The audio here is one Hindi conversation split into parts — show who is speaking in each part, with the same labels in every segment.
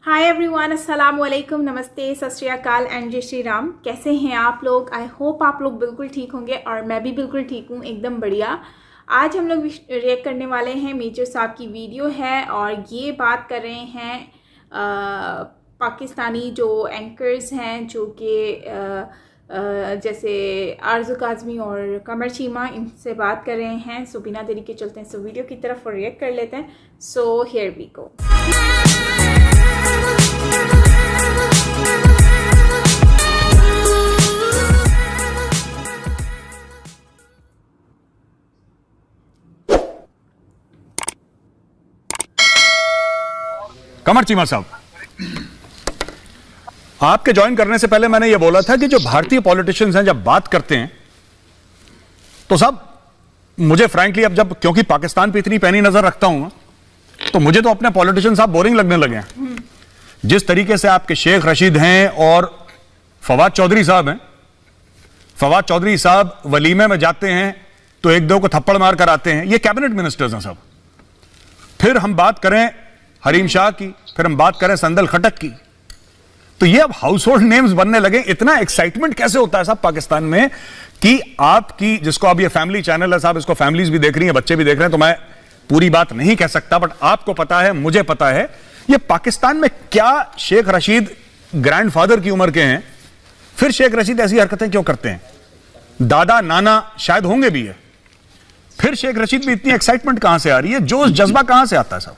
Speaker 1: हाय एवरीवन, अस्सलाम वालेकुम, नमस्ते, सत श्री अकाल एंड जय श्री राम। कैसे हैं आप लोग? आई होप आप लोग बिल्कुल ठीक होंगे और मैं भी बिल्कुल ठीक हूँ, एकदम बढ़िया। आज हम लोग रिएक्ट करने वाले हैं मेजर साहब की वीडियो है और ये बात कर रहे हैं पाकिस्तानी जो एंकर्स हैं जो कि जैसे आरज़ू काज़मी और कमर चीमा, इनसे बात कर रहे हैं। सो बिना देरी के चलते हैं सो वीडियो की तरफ और रिएक्ट कर लेते हैं। So here we go.
Speaker 2: Qamar Cheema साहब, आपके ज्वाइन करने से पहले मैंने यह बोला था कि जो भारतीय पॉलिटिशियंस हैं जब बात करते हैं तो साहब मुझे फ्रैंकली अब जब क्योंकि पाकिस्तान पे इतनी पैनी नजर रखता हूं तो मुझे तो अपने पॉलिटिशियंस साहब बोरिंग लगने लगे हैं। जिस तरीके से आपके शेख रशीद हैं और फवाद चौधरी साहब हैं, फवाद चौधरी साहब वलीमे में जाते हैं तो एक दो को थप्पड़ मार कर आते हैं, ये कैबिनेट मिनिस्टर्स हैं साहब। फिर हम बात करें हरीम शाह की, फिर हम बात करें संदल खटक की, तो ये अब हाउस होल्ड नेम्स बनने लगे। इतना एक्साइटमेंट कैसे होता है साहब पाकिस्तान में कि आपकी, जिसको अब ये फैमिली चैनल है साहब, इसको फैमिलीज भी देख रही हैं, बच्चे भी देख रहे हैं, तो मैं पूरी बात नहीं कह सकता, बट आपको पता है, मुझे पता है, ये पाकिस्तान में क्या शेख रशीद ग्रैंडफादर की उम्र के हैं, फिर शेख रशीद ऐसी हरकतें क्यों करते हैं? दादा नाना शायद होंगे भी है, फिर शेख रशीद में इतनी एक्साइटमेंट कहां से आ रही है? जोश जज्बा कहां से आता है साहब?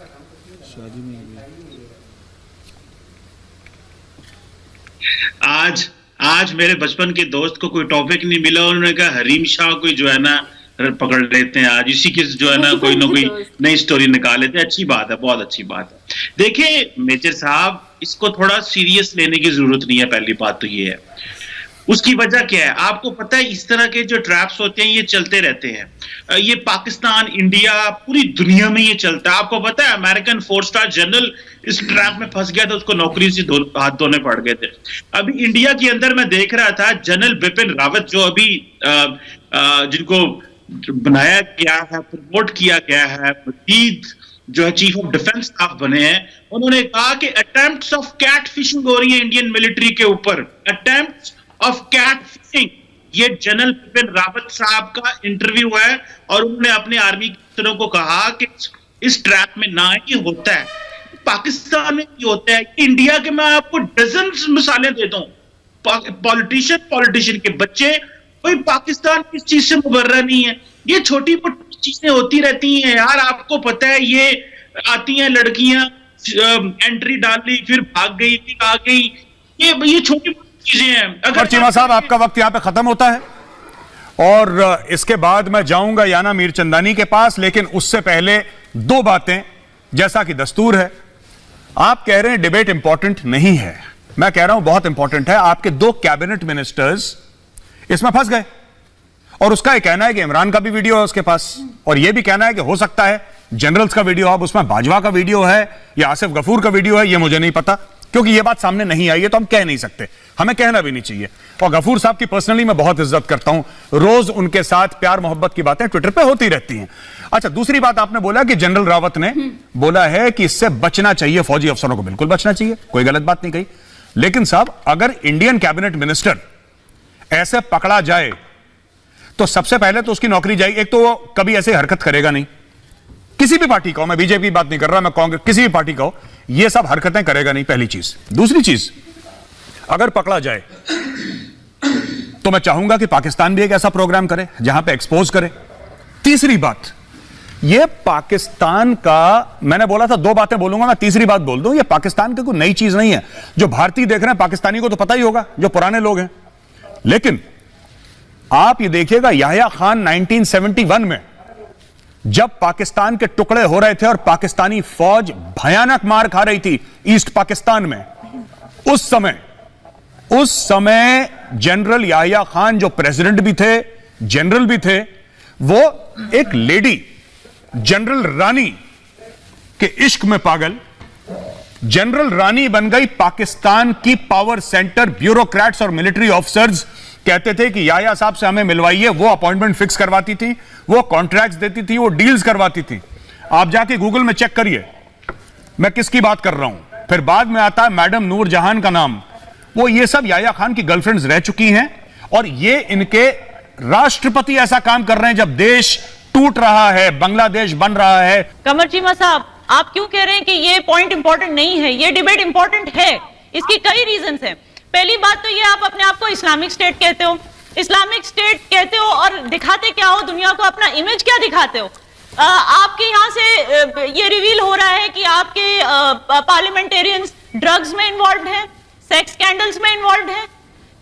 Speaker 3: आज मेरे बचपन के दोस्त को कोई टॉपिक नहीं मिला, उन्होंने कहा हरीम शाह कोई जो है ना पकड़ लेते हैं, आज इसी की जो है ना कोई नई स्टोरी निकाल लेते हैं। अच्छी बात है, बहुत अच्छी बात है। देखिए मेजर साहब, इसको थोड़ा सीरियस लेने की जरूरत नहीं है। पहली बात तो ये है, उसकी वजह क्या है आपको पता है? इस तरह के जो ट्रैप्स होते हैं ये चलते रहते हैं। ये पाकिस्तान, इंडिया, पूरी दुनिया में ये चलता है। आपको पता है अमेरिकन 4 स्टार जनरल इस ट्रैप में फंस गया था, उसको नौकरी से हाथ धोने पड़ गए थे। अभी इंडिया के अंदर मैं देख रहा था जनरल बिपिन रावत जो अभी जिनको बनाया गया है, प्रमोट किया गया है, मजीद जो है चीफ ऑफ डिफेंस स्टाफ बने हैं, उन्होंने कहा कि अटेम्प्ट्स ऑफ कैट फिशिंग हो रही है इंडियन मिलिट्री के ऊपर, अटेम्प्ट्स ऑफ कैट फिशिंग। ये जनरल बिपिन रावत साहब का इंटरव्यू है और उन्होंने अपने आर्मी के अफसरों को कहा कि इस ट्रैप में ना ही होता है, पाकिस्तान में भी होता है, इंडिया के मैं आपको डजन्स मिसालें देता हूं। पॉलिटिशियन के बच्चे, कोई पाकिस्तान किस चीज से मुबर्रा नहीं है। ये छोटी मोटी चीजें होती रहती हैं यार, आपको पता है। ये आती हैं लड़कियां, एंट्री डाल ली, फिर भाग गई, फिर आ गई, ये छोटी मोटी चीजें हैं।
Speaker 2: अगर चीमा साहब आपका वक्त यहां पे खत्म होता है और इसके बाद मैं जाऊंगा याना मीरचंदानी के पास, लेकिन उससे पहले दो बातें, जैसा कि दस्तूर है। आप कह रहे हैं डिबेट इंपॉर्टेंट नहीं है, मैं कह रहा हूं बहुत इंपॉर्टेंट है। आपके 2 कैबिनेट मिनिस्टर्स इसमें फंस गए और उसका यह कहना है कि इमरान का भी वीडियो है उसके पास, और यह भी कहना है कि हो सकता है जनरल्स का वीडियो, अब उसमें बाजवा का वीडियो है या आसिफ गफूर का वीडियो है, यह मुझे नहीं पता, क्योंकि यह बात सामने नहीं आई है तो हम कह नहीं सकते, हमें कहना भी नहीं चाहिए। और गफूर साहब की पर्सनली मैं बहुत इज्जत करता हूं, रोज उनके साथ प्यार मोहब्बत की बातें ट्विटर पे होती रहती हैं। अच्छा, दूसरी बात आपने बोला कि जनरल रावत ने बोला है कि इससे बचना चाहिए, फौजी अफसरों को बिल्कुल बचना चाहिए, कोई गलत बात नहीं कही। लेकिन साहब, अगर इंडियन कैबिनेट मिनिस्टर ऐसे पकड़ा जाए तो सबसे पहले तो उसकी नौकरी जाएगी। एक तो वो कभी ऐसे हरकत करेगा नहीं, किसी भी पार्टी का हो, मैं बीजेपी की बात नहीं कर रहा, मैं कांग्रेस, किसी भी पार्टी का हो, ये सब हरकतें करेगा नहीं, पहली चीज। दूसरी चीज, अगर पकड़ा जाए तो मैं चाहूंगा कि पाकिस्तान भी एक ऐसा प्रोग्राम करे जहां पे एक्सपोज करे। तीसरी बात, ये पाकिस्तान का, मैंने बोला था 2 बातें बोलूंगा, मैं तीसरी बात बोल दूं, ये पाकिस्तान की कोई नई चीज नहीं है। जो भारतीय देख रहे हैं, पाकिस्तानी को तो पता ही होगा, जो पुराने लोग हैं। लेकिन आप ये देखिएगा, याह्या खान 1971 में जब पाकिस्तान के टुकड़े हो रहे थे और पाकिस्तानी फौज भयानक मार खा रही थी ईस्ट पाकिस्तान में, उस समय जनरल याह्या खान जो प्रेसिडेंट भी थे, जनरल भी थे, वो एक लेडी जनरल रानी के इश्क में पागल, जनरल रानी बन गई। पाकिस्तान की पावर सेंटर ब्यूरोक्रेट्स और मिलिट्री ऑफिसर्स कहते थे कि याह्या साहब से हमें मिलवाइए, वो अपॉइंटमेंट फिक्स करवाती थी, वो कॉन्ट्रैक्ट्स देती थी, वो डील्स करवाती थी। आप जाके गूगल में चेक करिए मैं किसकी बात कर रहा हूं। फिर बाद में आता है मैडम नूरजहां का नाम। वो ये सब याया खान की गर्लफ्रेंड्स रह चुकी हैं और ये इनके राष्ट्रपति ऐसा काम कर रहे हैं जब देश टूट रहा है, बांग्लादेश बन रहा है।
Speaker 4: कमर चीमा साहब, आप क्यों कह रहे हैं कि ये पॉइंट इंपॉर्टेंट नहीं है? ये डिबेट इंपॉर्टेंट है, इसकी कई रीजंस हैं। पहली बात तो ये, आप अपने आप को इस्लामिक स्टेट कहते हो, इस्लामिक स्टेट कहते हो और दिखाते क्या हो दुनिया को? अपना इमेज क्या दिखाते हो? आपके यहाँ से ये रिवील हो रहा है कि आपके पार्लियामेंटेरियंस ड्रग्स में इन्वॉल्व हैं, सेक्स स्कैंडल्स में इन्वॉल्व हैं।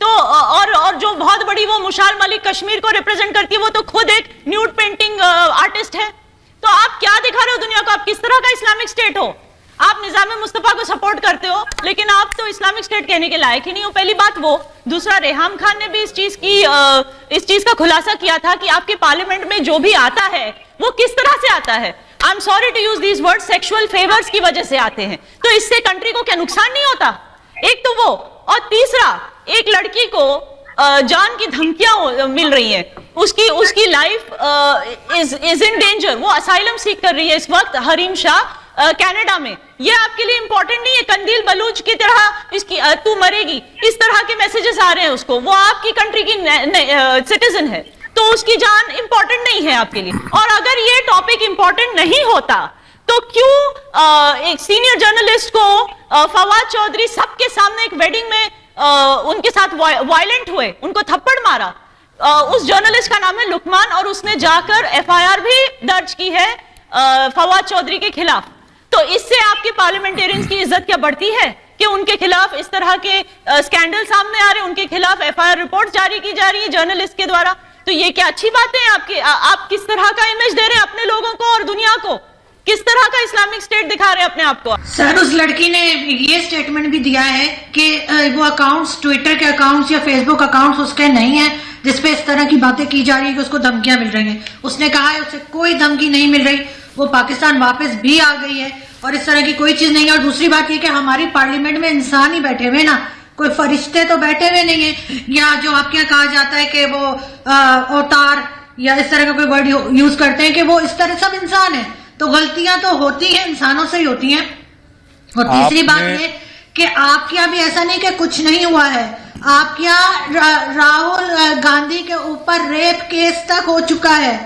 Speaker 4: तो और जो बहुत बड़ी वो मुशाल मलिक कश्मीर को रिप्रेजेंट करती है, वो तो खुद एक न्यूड पेंटिंग आर्टिस्ट है। तो आप क्या दिखा रहे हो दुनिया को? आप किस तरह का इस्लामिक स्टेट हो? आप निजाम मुस्तफा को सपोर्ट करते हो, लेकिन आप तो इस्लामिक स्टेट कहने के लायक ही नहीं हो। पहली बात वो। दूसरा, रेहाम खान ने भी इस चीज का खुलासा किया था कि आपके पार्लियामेंट में जो भी आता है वो किस तरह से आता है। I am sorry to use these words, sexual favours की वजह से आते हैं। तो इससे कंट्री को क्या नुकसान नहीं होता? एक तो वो, और तीसरा, एक लड़की को जान की धमकियां मिल रही हैं, उसकी लाइफ इज इन डेंजर। वो असाइलम सीख कर रही है इस वक्त हरीम शाह कनाडा में। ये आपके लिए इंपॉर्टेंट नहीं है? कंदील बलूच की तरह इसकी तू मरेगी, इस तरह के मैसेजेस आ रहे हैं उसको। वो आपकी कंट्री की सिटीजन है, तो उसकी जान इंपॉर्टेंट नहीं है आपके लिए। और अगर ये टॉपिक इंपॉर्टेंट नहीं होता तो क्यों एक सीनियर जर्नलिस्ट को फवाद चौधरी सबके सामने एक वेडिंग में उनके साथ वायलेंट हुए, उनको थप्पड़ मारा। उस जर्नलिस्ट का नाम है लुकमान और उसने जाकर एफआईआर भी दर्ज की है फवाद चौधरी के खिलाफ। तो इससे आपके पार्लियामेंटेरियंस की इज्जत क्या बढ़ती है कि उनके खिलाफ इस तरह के स्कैंडल सामने आ रहे हैं, उनके खिलाफ एफआईआर रिपोर्ट जारी की जा रही है जर्नलिस्ट के द्वारा? तो ये क्या अच्छी बात है आपकी? आप किस तरह का इमेज दे रहे हैं अपने लोगों को और दुनिया को? किस तरह का इस्लामिक स्टेट दिखा रहे हैं अपने आप को?
Speaker 5: सर, उस लड़की ने ये स्टेटमेंट भी दिया है कि वो अकाउंट्स, ट्विटर के अकाउंट्स या फेसबुक अकाउंट्स उसके नहीं है जिसपे इस तरह की बातें की जा रही है कि उसको धमकियां मिल रही हैं। उसने कहा है उसे कोई धमकी नहीं मिल रही, वो पाकिस्तान वापस भी आ गई है और इस तरह की कोई चीज नहीं है। और दूसरी बात ये कि हमारी पार्लियामेंट में इंसान ही बैठे हुए ना, कोई फरिश्ते तो बैठे हुए नहीं है। या जो आपके यहाँ कहा जाता है कि वो अवतार या इस तरह का कोई वर्ड यूज करते हैं कि वो इस तरह सब इंसान है। तो गलतियां तो होती हैं, इंसानों से ही होती हैं। और तीसरी बात ये कि आपके यहाँ भी ऐसा नहीं कि कुछ नहीं हुआ है, आपके यहाँ राहुल गांधी के ऊपर रेप केस तक हो चुका है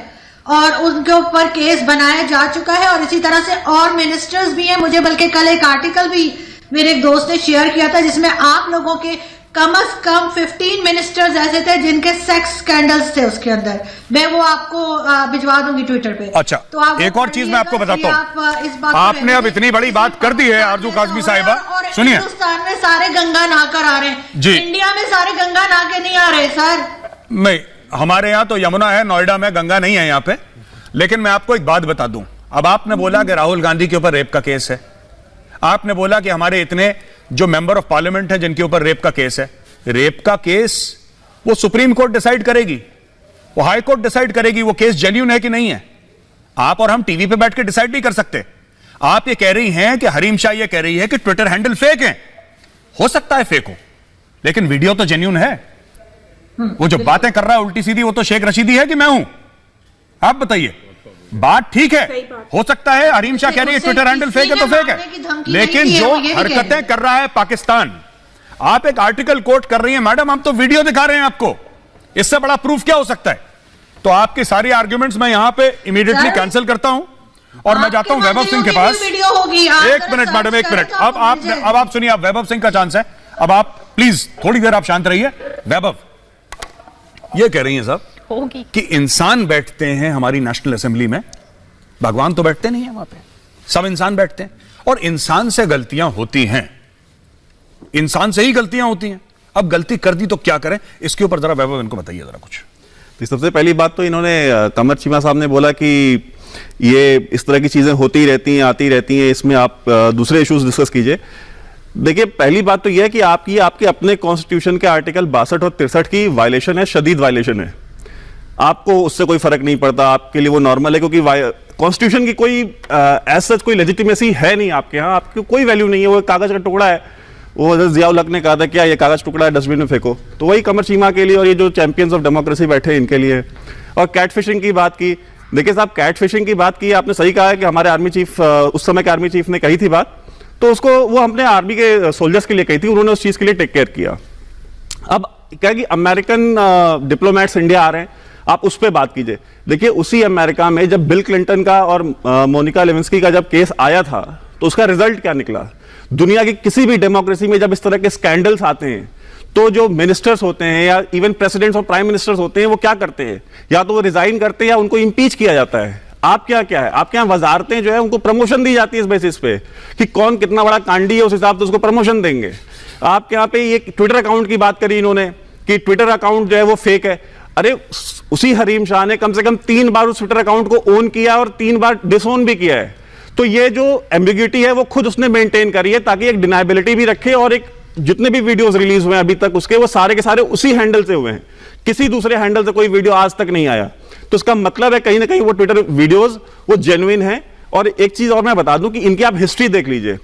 Speaker 5: और उनके ऊपर केस बनाया जा चुका है। और इसी तरह से और मिनिस्टर्स भी हैं। मुझे बल्कि कल एक आर्टिकल भी मेरे एक दोस्त ने शेयर किया था जिसमें आप लोगों के कम से कम 15 मिनिस्टर्स ऐसे थे जिनके सेक्स स्कैंडल्स थे उसके अंदर। मैं वो आपको भिजवा दूंगी ट्विटर पे।
Speaker 2: अच्छा, तो एक और चीज मैं आपको बताता हूं। आपने अब इतनी बड़ी बात कर दी है आरजू काज़मी साहिबा, सुनिए।
Speaker 5: हिंदुस्तान में सारे गंगा नहाकर आ रहे हैं
Speaker 2: जी,
Speaker 5: इंडिया में सारे गंगा नहा के नहीं आ रहे सर।
Speaker 2: नहीं, हमारे यहाँ तो यमुना है, नोएडा में गंगा नहीं है यहाँ पे। लेकिन मैं आपको एक बात बता दूं। अब आपने बोला कि राहुल गांधी के ऊपर रेप का केस है, आपने बोला कि हमारे इतने जो मेंबर ऑफ पार्लियामेंट है जिनके ऊपर रेप का केस है। रेप का केस वो सुप्रीम कोर्ट डिसाइड करेगी, वो हाई कोर्ट डिसाइड करेगी वो केस जेन्युइन है कि नहीं है। आप और हम टीवी पे बैठ के डिसाइड नहीं कर सकते। आप ये कह रही हैं कि हरीम शाह ये कह रही है कि ट्विटर हैंडल फेक है। हो सकता है फेक हो, लेकिन वीडियो तो जेन्युइन है। वो जो बातें कर रहा है उल्टी सीधी, वो तो शेख रशीदी है कि मैं हूं? आप बताइए। बात ठीक है, हो सकता है हरीम शाह कह रही है ट्विटर हैंडल फेक है तो फेक है, लेकिन जो हरकतें कर रहा है पाकिस्तान, आप एक आर्टिकल कोट कर रही हैं मैडम, हम तो वीडियो दिखा रहे हैं आपको। इससे बड़ा प्रूफ क्या हो सकता है? तो आपकी सारी आर्ग्यूमेंट्स मैं यहां पे इमीडिएटली कैंसिल करता हूं और मैं जाता हूं वैभव सिंह के पास। एक मिनट मैडम, एक मिनट। अब आप सुनिए, आप वैभव सिंह का चांस है। अब आप प्लीज थोड़ी देर आप शांत रहिए। वैभव ये कह रही हैं साहब
Speaker 4: होगी
Speaker 2: कि इंसान बैठते हैं हमारी नेशनल असेंबली में, भगवान तो बैठते नहीं है वहां पे, सब इंसान बैठते हैं और इंसान से गलतियां होती हैं, इंसान से ही गलतियां होती हैं। अब गलती कर दी तो क्या करें? इसके ऊपर जरा वैभव इनको बताइए जरा कुछ।
Speaker 6: सबसे पहली बात तो इन्होंने कमर चीमा साहब ने बोला कि ये इस तरह की चीजें होती रहती हैं, आती रहती हैं, इसमें आप दूसरे इश्यूज डिस्कस कीजिए। देखिए, पहली बात तो यह है कि आपके अपने कॉन्स्टिट्यूशन के आर्टिकल 62 और 63 की वायलेशन है, शदीद वायलेशन है। आपको उससे कोई फर्क नहीं पड़ता, आपके लिए वो नॉर्मल है, क्योंकि कॉन्स्टिट्यूशन की कोई एज सच कोई लेजिटिमेसी है नहीं आपके यहाँ, आपकी कोई वैल्यू नहीं है। वो कागज का टुकड़ा है, वो जियाउल हक ने कहा था क्या ये कागज टुकड़ा है, डस्टबिन में फेंको। तो वही कमर चीमा के लिए और ये जो चैंपियंस ऑफ डेमोक्रेसी बैठे हैं इनके लिए। और कैट फिशिंग की बात की, देखिए साहब, कैट फिशिंग की बात की, आपने सही कहा है कि हमारे आर्मी चीफ, उस समय के आर्मी चीफ ने कही थी बात। तो उसको वो हमने आर्मी के सोल्जर्स के लिए कही थी, उन्होंने उस चीज के लिए टेक केयर किया। अब क्या कि अमेरिकन डिप्लोमेट्स इंडिया आ रहे हैं, आप उस पर बात कीजिए। देखिए उसी अमेरिका में जब बिल क्लिंटन का और मोनिका लेविंस्की का जब केस आया था तो उसका रिजल्ट क्या निकला? दुनिया की किसी भी डेमोक्रेसी में जब इस तरह के स्कैंडल्स आते हैं तो जो मिनिस्टर्स होते हैं या इवन प्रेसिडेंट्स और प्राइम मिनिस्टर्स होते हैं वो क्या करते हैं, या तो वो रिजाइन करते हैं या उनको इंपीच किया जाता है। आपके यहाँ क्या है? आपके यहाँ वजारतें जो है उनको प्रमोशन दी जाती है इस बेसिस पे कि कौन कितना बड़ा कांडी है, उस हिसाब से उसको प्रमोशन देंगे। आपके यहाँ पे ये ट्विटर अकाउंट की बात करी इन्होंने कि ट्विटर अकाउंट जो है वो फेक है। अरे उसी हरीम शाह ने कम से कम 3 बार उस ट्विटर अकाउंट को ओन किया और 3 बार डिसओन भी किया है। तो ये जो एम्बिग्यूटी है वो खुद उसने मेंटेन करी है ताकि एक डिनाइबिलिटी भी रखे, और एक जितने भी वीडियोस रिलीज हुए हैं अभी तक उसके, वो सारे के सारे उसी हैंडल से हुए हैं, किसी दूसरे हैंडल से कोई वीडियो आज तक नहीं आया। तो इसका मतलब है कहीं ना कहीं वो ट्विटर वीडियोस वो जेन्युइन है। और एक चीज और मैं बता दूं कि इनकी आप हिस्ट्री देख लीजिए।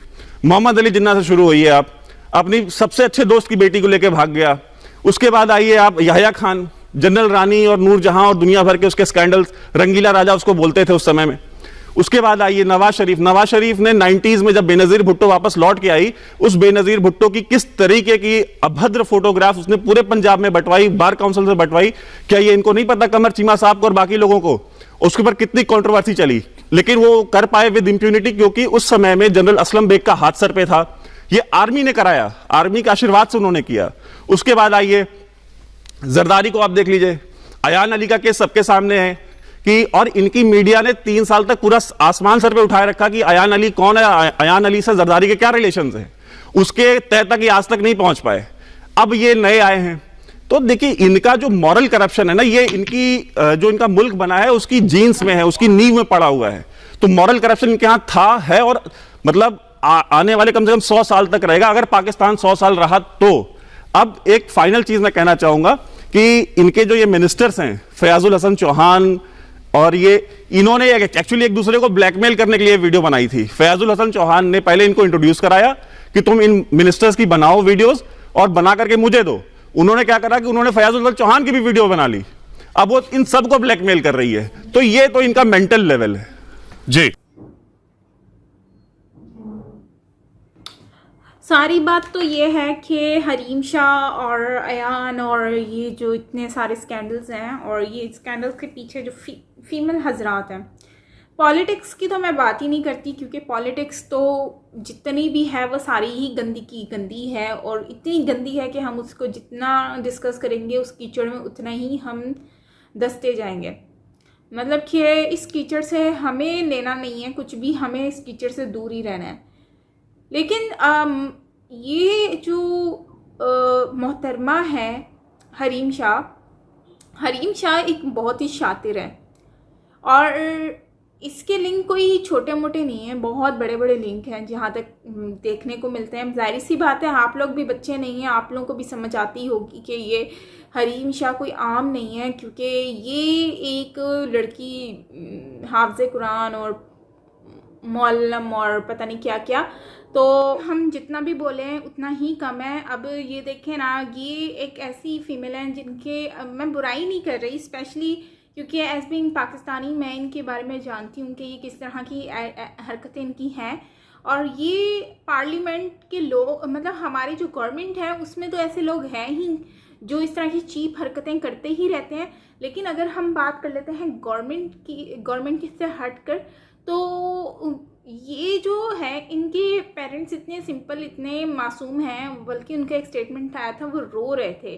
Speaker 6: मोहम्मद अली जिन्ना से शुरू हुई है, आप अपनी सबसे अच्छे दोस्त की बेटी को लेकर भाग गया। उसके बाद आइए आप याह्या खान, जनरल रानी और नूरजहां और दुनिया भर के उसके स्कैंडल्स, रंगीला राजा उसको बोलते थे उस समय में। उसके बाद आइए नवाज शरीफ ने 90s में जब बेनजीर भुट्टो वापस लौट के आई, उस बेनजीर भुट्टो की किस तरीके की अभद्र फोटोग्राफ उसने पूरे पंजाब में बंटवाई, बार काउंसिल से बंटवाई। क्या ये इनको नहीं पता कमर चीमा साहब को और बाकी लोगों को? उसके ऊपर कितनी कंट्रोवर्सी चली, लेकिन वो कर पाए विद इंप्यूनिटी, क्योंकि उस समय में जनरल असलम बेग का हाथ सर पे था। ये आर्मी ने कराया, आर्मी के आशीर्वाद से उन्होंने किया। उसके बाद आइए जरदारी को आप देख लीजिए, अयान अली का केस सबके सामने है कि, और इनकी मीडिया ने 3 साल तक पूरा आसमान सर पे उठाए रखा कि अयान अली कौन है, अयान अली से जरदारी के क्या रिलेशंस हैं, उसके तह तक ये आज तक नहीं पहुंच पाए। अब ये नए आए हैं। तो देखिए इनका जो मॉरल करप्शन है ना, ये इनकी जो इनका मुल्क बना है उसकी जीन्स में है, उसकी नींव में पड़ा हुआ है। तो मॉरल करप्शन इनके यहां था, है, और मतलब आने वाले कम से कम 100 साल तक रहेगा, अगर पाकिस्तान 100 साल रहा तो। अब एक फाइनल चीज मैं कहना चाहूंगा कि इनके जो ये मिनिस्टर्स हैं, फयाजुल हसन चौहान, और ये इन्होंने एक्चुअली एक दूसरे को ब्लैकमेल करने के लिए वीडियो बनाई थी। फयाजुल हसन चौहान ने पहले इनको इंट्रोड्यूस कराया कि तुम इन मिनिस्टर्स की बनाओ वीडियोस और बना करके मुझे दो। उन्होंने क्या करा कि उन्होंने फयाजुल हसन चौहान की भी वीडियो बना ली। अब वो इन सबको ब्लैकमेल कर रही है। तो ये तो इनका मेंटल लेवल है
Speaker 2: जी।
Speaker 1: सारी बात तो ये है कि हरीम शाह और अयान और ये जो इतने सारे स्कैंडल्स हैं, और ये स्कैंडल्स के पीछे जो फीमेल हजरात हैं, पॉलिटिक्स की तो मैं बात ही नहीं करती, क्योंकि पॉलिटिक्स तो जितनी भी है वो सारी ही गंदी है, और इतनी गंदी है कि हम उसको जितना डिस्कस करेंगे उस कीचड़ में उतना ही हम दसते जाएंगे। मतलब कि इस कीचड़ से हमें लेना नहीं है कुछ भी, हमें इस कीचड़ से दूर ही रहना है। लेकिन ये जो मोहतरमा है हरीम शाह एक बहुत ही शातिर है, और इसके लिंक कोई छोटे मोटे नहीं हैं, बहुत बड़े बड़े लिंक हैं जहाँ तक देखने को मिलते हैं। जाहिर सी बात है, आप लोग भी बच्चे नहीं हैं, आप लोगों को भी समझ आती होगी कि ये हरीम शाह कोई आम नहीं है, क्योंकि ये एक लड़की हाफ़िज़ कुरान और मौलम और पता नहीं क्या क्या, तो हम जितना भी बोलें उतना ही कम है। अब ये देखें ना, ये एक ऐसी फीमेल हैं जिनके मैं बुराई नहीं कर रही, स्पेशली क्योंकि एज बीइंग पाकिस्तानी मैं इनके बारे में जानती हूँ कि ये किस तरह की हरकतें इनकी हैं। और ये पार्लियामेंट के लोग, मतलब हमारी जो गवर्नमेंट है उसमें तो ऐसे लोग हैं ही जो इस तरह की चीप हरकतें करते ही रहते हैं। लेकिन अगर हम बात कर लेते हैं गवर्नमेंट से हट कर, तो ये जो है, इनके पेरेंट्स इतने सिंपल, इतने मासूम हैं, बल्कि उनका एक स्टेटमेंट आया था, वो रो रहे थे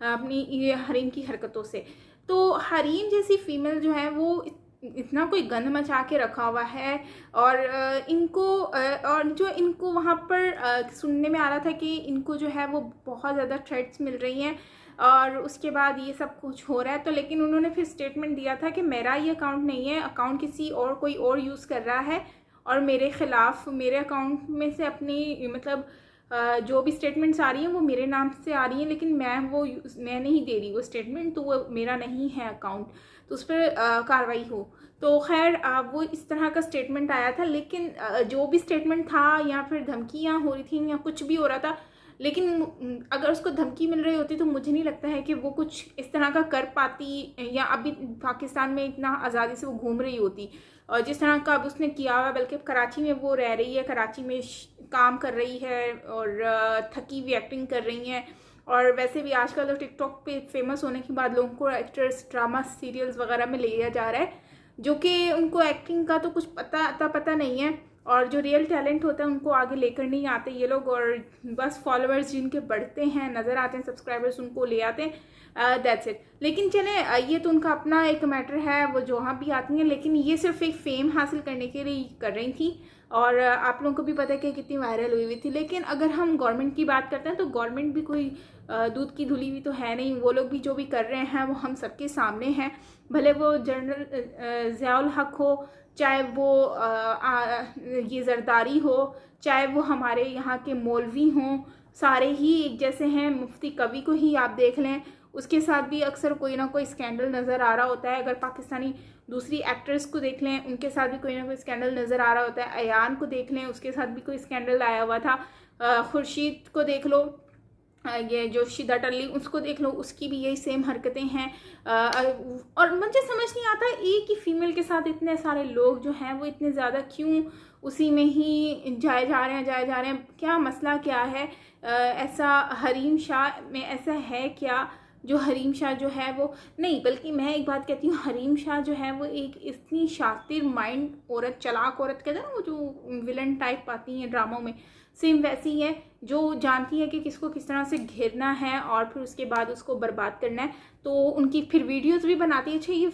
Speaker 1: अपनी ये हरीम की हरकतों से। तो हरीम जैसी फीमेल जो है वो इतना कोई गंद मचा के रखा हुआ है, और इनको वहाँ पर सुनने में आ रहा था कि इनको जो है वो बहुत ज़्यादा थ्रेट्स मिल रही हैं, और उसके बाद ये सब कुछ हो रहा है। तो लेकिन उन्होंने फिर स्टेटमेंट दिया था कि मेरा ये अकाउंट नहीं है, अकाउंट किसी और कोई और यूज़ कर रहा है, और मेरे ख़िलाफ़ मेरे अकाउंट में से अपनी मतलब जो भी स्टेटमेंट्स आ रही हैं वो मेरे नाम से आ रही हैं, लेकिन मैं नहीं दे रही वो स्टेटमेंट, तो वो मेरा नहीं है अकाउंट। तो उस पर कार्रवाई हो। तो खैर वो इस तरह का स्टेटमेंट आया था, लेकिन जो भी स्टेटमेंट था या फिर धमकियाँ हो रही थी या कुछ भी हो रहा था, लेकिन अगर उसको धमकी मिल रही होती तो मुझे नहीं लगता है कि वो कुछ इस तरह का कर पाती, या अभी पाकिस्तान में इतना आज़ादी से वो घूम रही होती। और जिस तरह का अब उसने किया हुआ, बल्कि कराची में वो रह रही है, कराची में काम कर रही है और थकी हुई एक्टिंग कर रही हैं। और वैसे भी आजकल तो टिकटॉक पे फेमस होने के बाद लोगों को एक्टर्स ड्रामा सीरियल्स वगैरह में लिया जा रहा है, जो कि उनको एक्टिंग का तो कुछ पता नहीं है, और जो रियल टैलेंट होता है उनको आगे लेकर नहीं आते ये लोग, और बस फॉलोअर्स जिनके बढ़ते हैं, नज़र आते हैं, सब्सक्राइबर्स उनको ले आते हैं, दैट्स इट। लेकिन चले, ये तो उनका अपना एक मैटर है, वो जहाँ भी आती हैं, लेकिन ये सिर्फ एक फेम हासिल करने के लिए कर रही थी। और आप लोगों को भी पता है कि कितनी वायरल हुई थी। लेकिन अगर हम गवर्नमेंट की बात करते हैं तो गवर्नमेंट भी कोई दूध की धुली हुई तो है नहीं। वो लोग भी जो भी कर रहे हैं वो हम सबके सामने हैं, भले वो जनरल ज़ियाउल हक हो, चाहे वो ये जरदारी हो, चाहे वो हमारे यहाँ के मौलवी हों, सारे ही एक जैसे हैं। मुफ्ती कवि को ही आप देख लें, उसके साथ भी अक्सर कोई ना कोई स्कैंडल नज़र आ रहा होता है। अगर पाकिस्तानी दूसरी एक्ट्रेस को देख लें, उनके साथ भी कोई ना कोई स्कैंडल नज़र आ रहा होता है। अयान को देख लें, उसके साथ भी कोई स्कैंडल आया हुआ था। खुर्शीद को देख लो, ये जो शिदा टल्ली, उसको देख लो, उसकी भी यही सेम हरकतें हैं। और मुझे समझ नहीं आता एक ही फीमेल के साथ इतने सारे लोग जो हैं वो इतने ज़्यादा क्यों उसी में ही जाए जा रहे हैं। क्या मसला क्या है? ऐसा हरीम शाह में ऐसा है क्या जो हरीम शाह जो है वो नहीं, बल्कि मैं एक बात कहती हूँ, हरीम शाह जो है वो एक इतनी शातिर माइंड औरत, चलाक औरत कहते हैं ना, वो जो विलन टाइप आती हैं ड्रामों में, सेम वैसी है, जो जानती है कि किसको किस तरह से घेरना है और फिर उसके बाद उसको बर्बाद करना है। तो उनकी फिर वीडियोस भी बनाती है। अच्छा, ये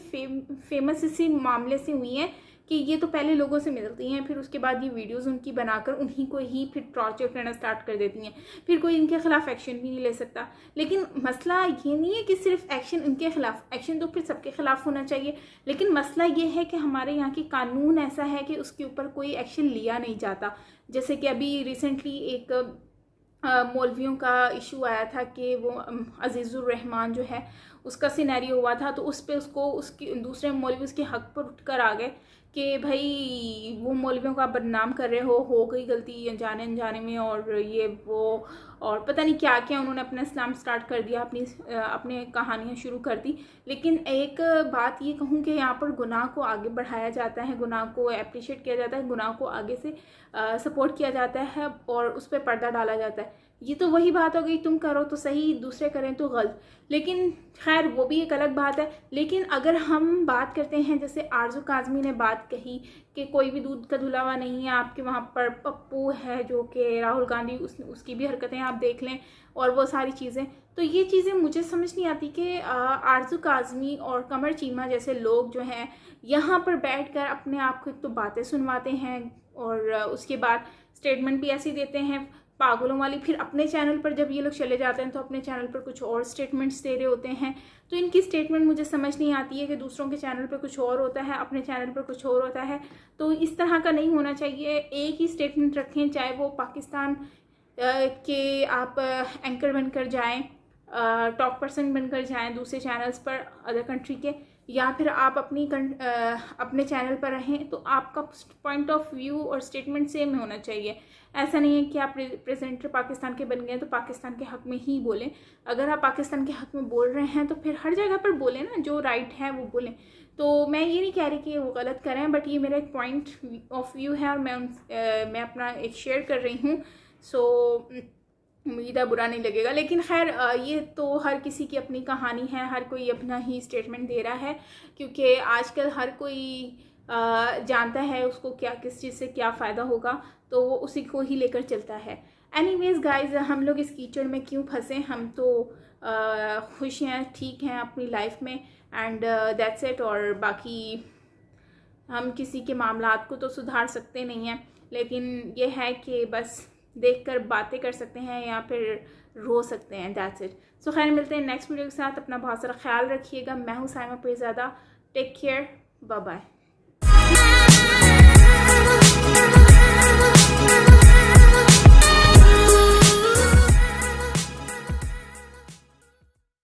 Speaker 1: फेमस इसी मामले से हुई है कि ये तो पहले लोगों से मिलती हैं, फिर उसके बाद ये वीडियोस उनकी बनाकर उन्हीं को ही फिर टॉर्चर करना स्टार्ट कर देती हैं। फिर कोई इनके खिलाफ एक्शन भी नहीं ले सकता। लेकिन मसला ये नहीं है कि सिर्फ एक्शन इनके खिलाफ, एक्शन तो फिर सबके खिलाफ होना चाहिए, लेकिन मसला ये है कि हमारे यहाँ की कानून ऐसा है कि उसके ऊपर कोई एक्शन लिया नहीं जाता। जैसे कि अभी रिसेंटली एक मौलवियों का इशू आया था कि वो अजीज़ुर रहमान जो है उसका सिनेरियो हुआ था, तो उस पर उसको उसकी दूसरे मौलवी उसके हक पर उठकर आ गए कि भाई वो मौलवियों का बदनाम कर रहे हो गई गलती अनजाने अनजाने में, और ये वो और पता नहीं क्या क्या उन्होंने अपना इस्लाम स्टार्ट कर दिया, अपने कहानियाँ शुरू कर दी। लेकिन एक बात ये कहूँ कि यहाँ पर गुनाह को आगे बढ़ाया जाता है, गुनाह को अप्रिशिएट किया जाता है, गुनाह को आगे से सपोर्ट किया जाता है और उस पर पर्दा डाला जाता है। ये तो वही बात हो गई, तुम करो तो सही, दूसरे करें तो गलत। लेकिन खैर वो भी एक अलग बात है। लेकिन अगर हम बात करते हैं, जैसे आरजू काज़मी ने बात कही कि कोई भी दूध का धुला हुआ नहीं है, आपके वहाँ पर पप्पू है जो कि राहुल गांधी, उसकी भी हरकतें आप देख लें और वो सारी चीज़ें, तो ये चीज़ें मुझे समझ नहीं आती कि आरजू काज़मी और कमर चीमा जैसे लोग जो हैं यहाँ पर बैठकर अपने आप को एक तो बातें सुनवाते हैं और उसके बाद स्टेटमेंट भी ऐसी देते हैं पागलों वाली। फिर अपने चैनल पर जब ये लोग चले जाते हैं तो अपने चैनल पर कुछ और स्टेटमेंट्स दे रहे होते हैं। तो इनकी स्टेटमेंट मुझे समझ नहीं आती है कि दूसरों के चैनल पर कुछ और होता है, अपने चैनल पर कुछ और होता है। तो इस तरह का नहीं होना चाहिए। एक ही स्टेटमेंट रखें, चाहे वो पाकिस्तान के आप एंकर बनकर जाएं, टॉप पर्सन बनकर जाएं दूसरे चैनल्स पर अदर कंट्री के, या फिर आप अपने चैनल पर रहें, तो आपका पॉइंट ऑफ व्यू और स्टेटमेंट सेम होना चाहिए। ऐसा नहीं है कि आप प्रेजेंटर पाकिस्तान के बन गए तो पाकिस्तान के हक में ही बोलें। अगर आप पाकिस्तान के हक में बोल रहे हैं तो फिर हर जगह पर बोलें ना, जो राइट है वो बोलें। तो मैं ये नहीं कह रही कि वो गलत करें, बट ये मेरा एक पॉइंट ऑफ व्यू है और मैं अपना एक शेयर कर रही हूँ। सो उम्मीद है बुरा नहीं लगेगा। लेकिन खैर ये तो हर किसी की अपनी कहानी है, हर कोई अपना ही स्टेटमेंट दे रहा है, क्योंकि आजकल हर कोई जानता है उसको क्या किस चीज़ से क्या फ़ायदा होगा, तो वो उसी को ही लेकर चलता है। एनीवेज गाइज, हम लोग इस कीचड़ में क्यों फंसे? हम तो खुश हैं, ठीक हैं अपनी लाइफ में, एंड दैट्स इट। और बाकी हम किसी के मामलात को तो सुधार सकते नहीं हैं, लेकिन ये है कि बस देखकर बातें कर सकते हैं या फिर रो सकते हैं, दैट्स इट। सो खैर, मिलते हैं नेक्स्ट वीडियो के साथ। अपना बहुत सारा ख्याल रखिएगा। मैं हूँ Saima Pirzada. Take care, bye bye.